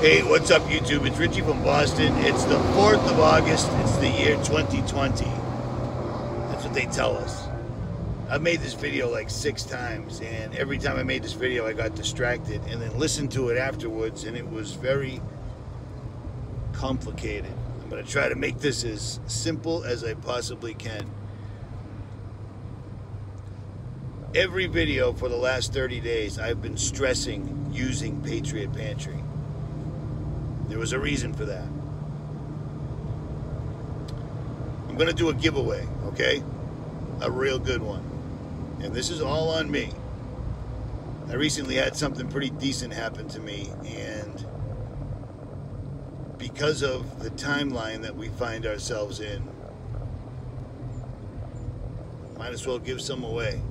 Hey, what's up, YouTube? It's Richie from Boston. It's the 4th of August. It's the year 2020. That's what they tell us. I've made this video like 6 times, and every time I made this video, I got distracted and then listened to it afterwards, and it was very complicated. I'm going to try to make this as simple as I possibly can. Every video for the last 30 days, I've been stressing using Patriot Pantry. There was a reason for that. I'm going to do a giveaway, okay? A real good one. And this is all on me. I recently had something pretty decent happen to me, and because of the timeline that we find ourselves in, might as well give some away.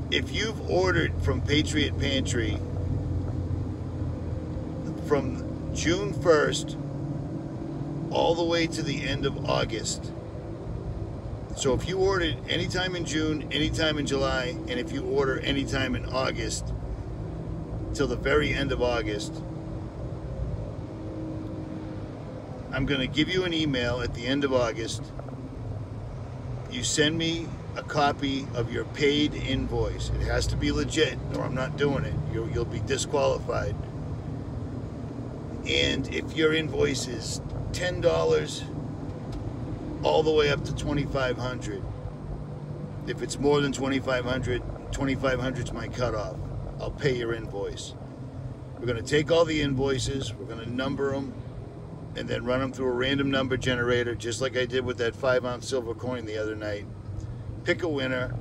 If you've ordered from Patriot Pantry from June 1st all the way to the end of August. So if you ordered anytime in June, anytime in July, and if you order anytime in August till the very end of August, I'm going to give you an email at the end of August. You send me a copy of your paid invoice. It has to be legit, or I'm not doing it. You'll be disqualified. And if your invoice is $10 all the way up to $2,500, if it's more than $2,500, $2,500 is my cutoff. I'll pay your invoice. We're going to take all the invoices, we're going to number them, and then run them through a random number generator, just like I did with that 5-ounce silver coin the other night. Pick a winner,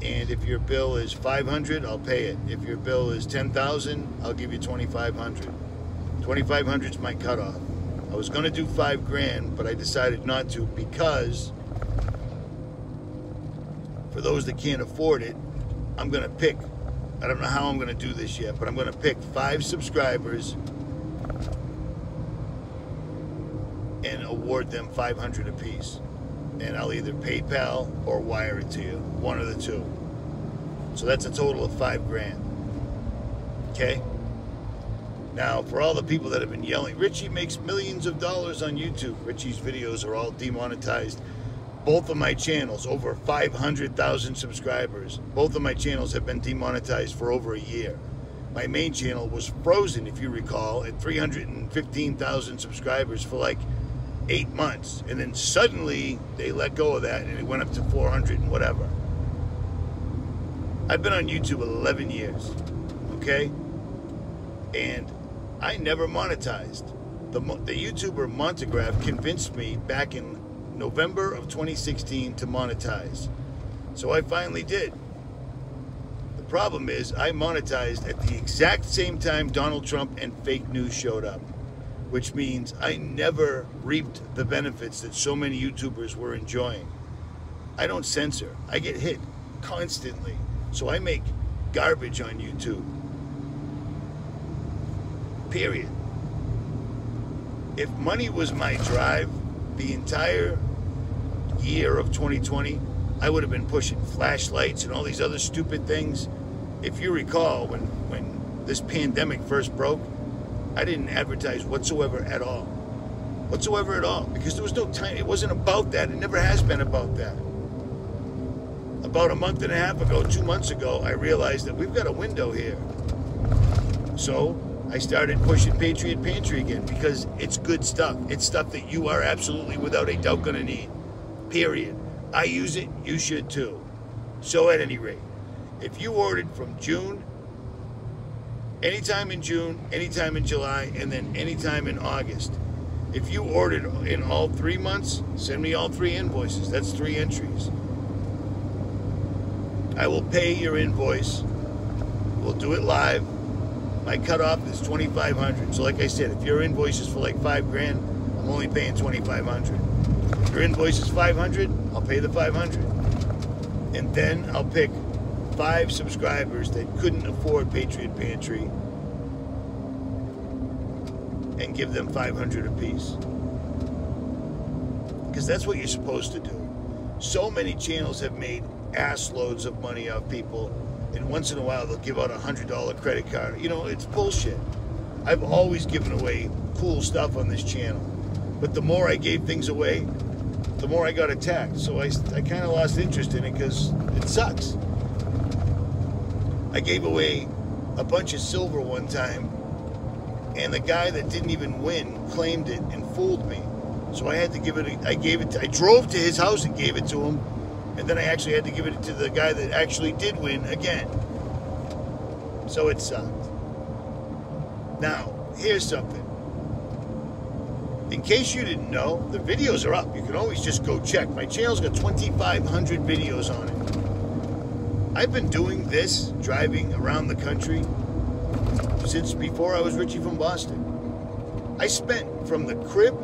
and if your bill is $500, I'll pay it. If your bill is $10,000, I'll give you $2,500. $2,500 is my cutoff. I was going to do $5 grand, but I decided not to because for those that can't afford it, I'm going to pick, I don't know how I'm going to do this yet, but I'm going to pick 5 subscribers and award them $500 apiece. And I'll either PayPal or wire it to you, one of the two. So that's a total of $5 grand. Okay? Now, for all the people that have been yelling, Richie makes millions of dollars on YouTube. Richie's videos are all demonetized. Both of my channels, over 500,000 subscribers, both of my channels have been demonetized for over a year. My main channel was frozen, if you recall, at 315,000 subscribers for like 8 months. And then suddenly they let go of that and it went up to 400 and whatever. I've been on YouTube 11 years, okay? And I never monetized. The YouTuber 𝗦𝗵𝗿𝗀𝗀 convinced me back in November of 2016 to monetize. So I finally did. The problem is I monetized at the exact same time Donald Trump and fake news showed up, which means I never reaped the benefits that so many YouTubers were enjoying. I don't censor. I get hit constantly. So I make garbage on YouTube. Period. If money was my drive the entire year of 2020, I would have been pushing flashlights and all these other stupid things. If you recall, when this pandemic first broke, I didn't advertise whatsoever at all. Whatsoever at all. Because there was no time. It wasn't about that. It never has been about that. About a month and a half ago, 2 months ago, I realized that we've got a window here. So I started pushing Patriot Pantry again because it's good stuff. It's stuff that you are absolutely without a doubt going to need. Period. I use it. You should too. So at any rate, if you ordered from June, anytime in June, anytime in July, and then anytime in August, if you ordered in all 3 months, send me all 3 invoices. That's 3 entries. I will pay your invoice. We'll do it live. My cutoff is $2,500. So like I said, if your invoice is for like $5 grand, I'm only paying $2,500. If your invoice is $500, I'll pay the $500. And then I'll pick 5 subscribers that couldn't afford Patriot Pantry and give them $500 apiece. Because that's what you're supposed to do. So many channels have made ass loads of money off people and once in a while they'll give out a $100 credit card. You know, it's bullshit. I've always given away cool stuff on this channel, but the more I gave things away, the more I got attacked. So I kind of lost interest in it because it sucks. I gave away a bunch of silver one time, and the guy that didn't even win claimed it and fooled me. So I had to give it. I drove to his house and gave it to him, and then I actually had to give it to the guy that actually did win again. So it sucked. Now, here's something. In case you didn't know, the videos are up. You can always just go check. My channel's got 2,500 videos on it. I've been doing this, driving around the country, since before I was Richie from Boston. I spent from the crib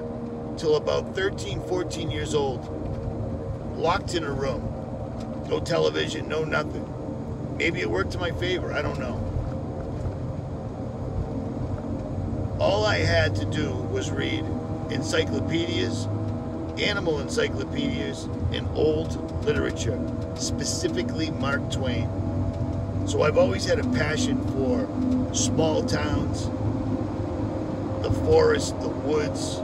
till about 13, 14 years old, locked in a room. No television, no nothing. Maybe it worked to my favor, I don't know. All I had to do was read encyclopedias, animal encyclopedias, and old literature, specifically Mark Twain. So I've always had a passion for small towns, the forest, the woods,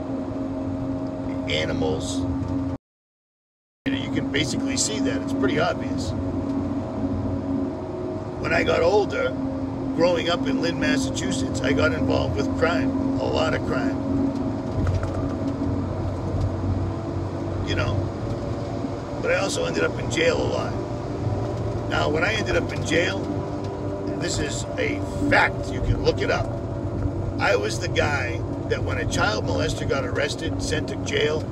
the animals. You can basically see that. It's pretty obvious. When I got older, growing up in Lynn, Massachusetts, I got involved with crime, a lot of crime. You know, but I also ended up in jail a lot. Now, when I ended up in jail, this is a fact, you can look it up. I was the guy that when a child molester got arrested, sent to jail,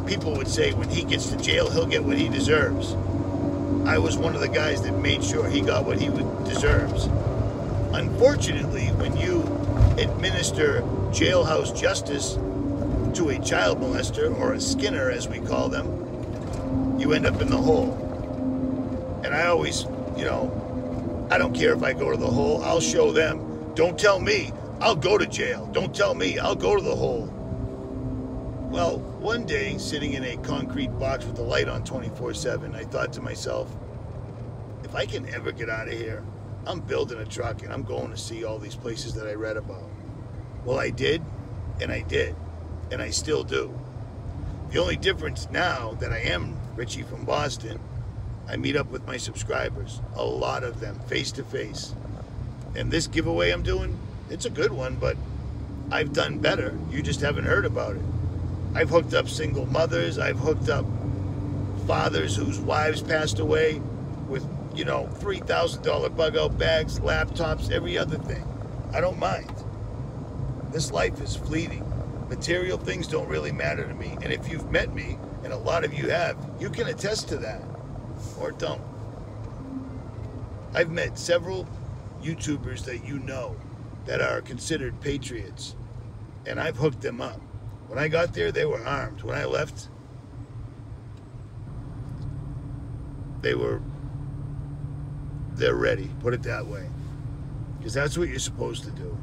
people would say when he gets to jail, he'll get what he deserves. I was one of the guys that made sure he got what he deserves. Unfortunately, when you administer jailhouse justice to a child molester, or a skinner as we call them, you end up in the hole. And I always, you know, I don't care if I go to the hole, I'll show them. Don't tell me, I'll go to jail. Don't tell me, I'll go to the hole. Well, one day, sitting in a concrete box with the light on 24/7, I thought to myself, if I can ever get out of here, I'm building a truck and I'm going to see all these places that I read about. Well, I did, and I did, and I still do. The only difference now that I am Richie from Boston, I meet up with my subscribers, a lot of them, face to face. And this giveaway I'm doing, it's a good one, but I've done better. You just haven't heard about it. I've hooked up single mothers, I've hooked up fathers whose wives passed away with, you know, $3,000 bug-out bags, laptops, every other thing. I don't mind. This life is fleeting. Material things don't really matter to me. And if you've met me, and a lot of you have, you can attest to that. Or don't. I've met several YouTubers that you know that are considered patriots. And I've hooked them up. When I got there, they were armed. When I left, they're ready, put it that way. Because that's what you're supposed to do.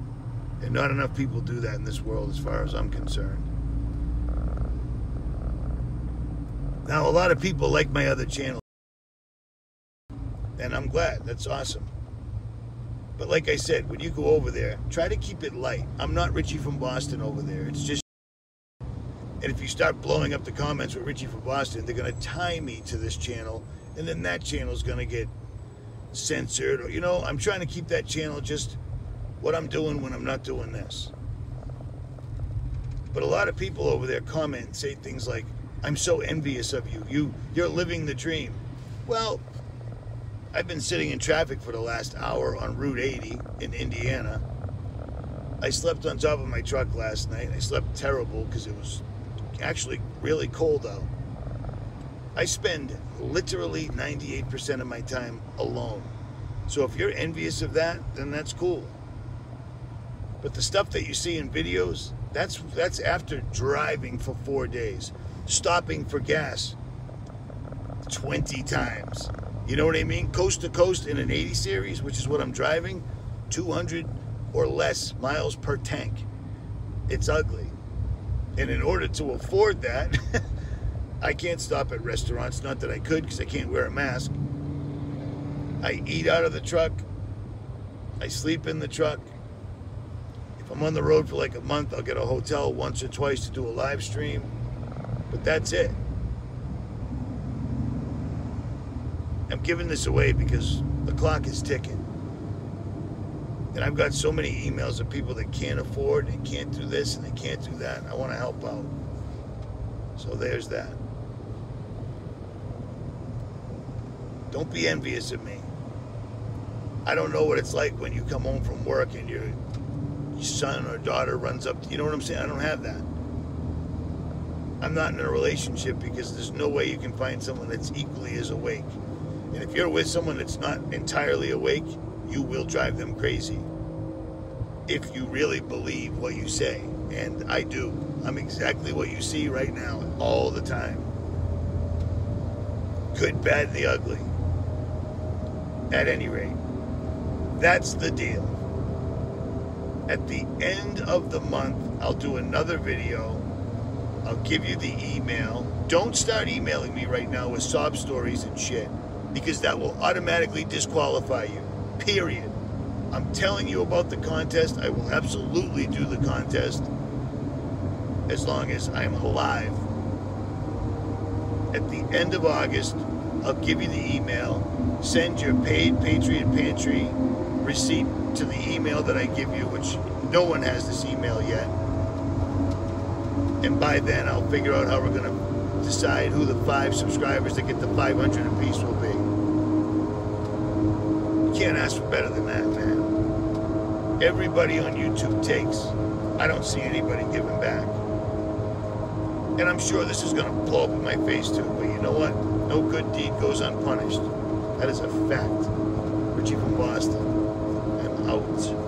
And not enough people do that in this world as far as I'm concerned. Now, a lot of people like my other channel. And I'm glad, that's awesome. But like I said, when you go over there, try to keep it light. I'm not Richie from Boston over there. It's just... And if you start blowing up the comments with Richie from Boston, they're going to tie me to this channel. And then that channel's going to get censored. Or, you know, I'm trying to keep that channel just what I'm doing when I'm not doing this. But a lot of people over there comment and say things like, I'm so envious of you. You're living the dream. Well, I've been sitting in traffic for the last hour on Route 80 in Indiana. I slept on top of my truck last night. I slept terrible because it was actually really cold out. I spend literally 98% of my time alone. So if you're envious of that, then that's cool. But the stuff that you see in videos, that's after driving for 4 days, stopping for gas 20 times. You know what I mean? Coast to coast in an 80 series, which is what I'm driving, 200 or less miles per tank. It's ugly. And in order to afford that, I can't stop at restaurants. Not that I could, because I can't wear a mask. I eat out of the truck. I sleep in the truck. If I'm on the road for like a month, I'll get a hotel once or twice to do a live stream. But that's it. I'm giving this away because the clock is ticking. And I've got so many emails of people that can't afford and can't do this and they can't do that. I want to help out. So there's that. Don't be envious of me. I don't know what it's like when you come home from work and your son or daughter runs up to you. You know what I'm saying? I don't have that. I'm not in a relationship because there's no way you can find someone that's equally as awake. And if you're with someone that's not entirely awake, you will drive them crazy. If you really believe what you say. And I do. I'm exactly what you see right now, all the time. Good, bad, and the ugly. At any rate, that's the deal. At the end of the month, I'll do another video. I'll give you the email. Don't start emailing me right now with sob stories and shit, because that will automatically disqualify you. Period. I'm telling you about the contest. I will absolutely do the contest as long as I'm alive. At the end of August, I'll give you the email. Send your paid Patriot Pantry receipt to the email that I give you, which no one has this email yet. And by then, I'll figure out how we're going to decide who the 5 subscribers that get the 500 apiece will be. You can't ask for better than that, man. Everybody on YouTube takes. I don't see anybody giving back. And I'm sure this is going to blow up in my face too, but you know what? No good deed goes unpunished. That is a fact. Ritchie from Boston. I'm out.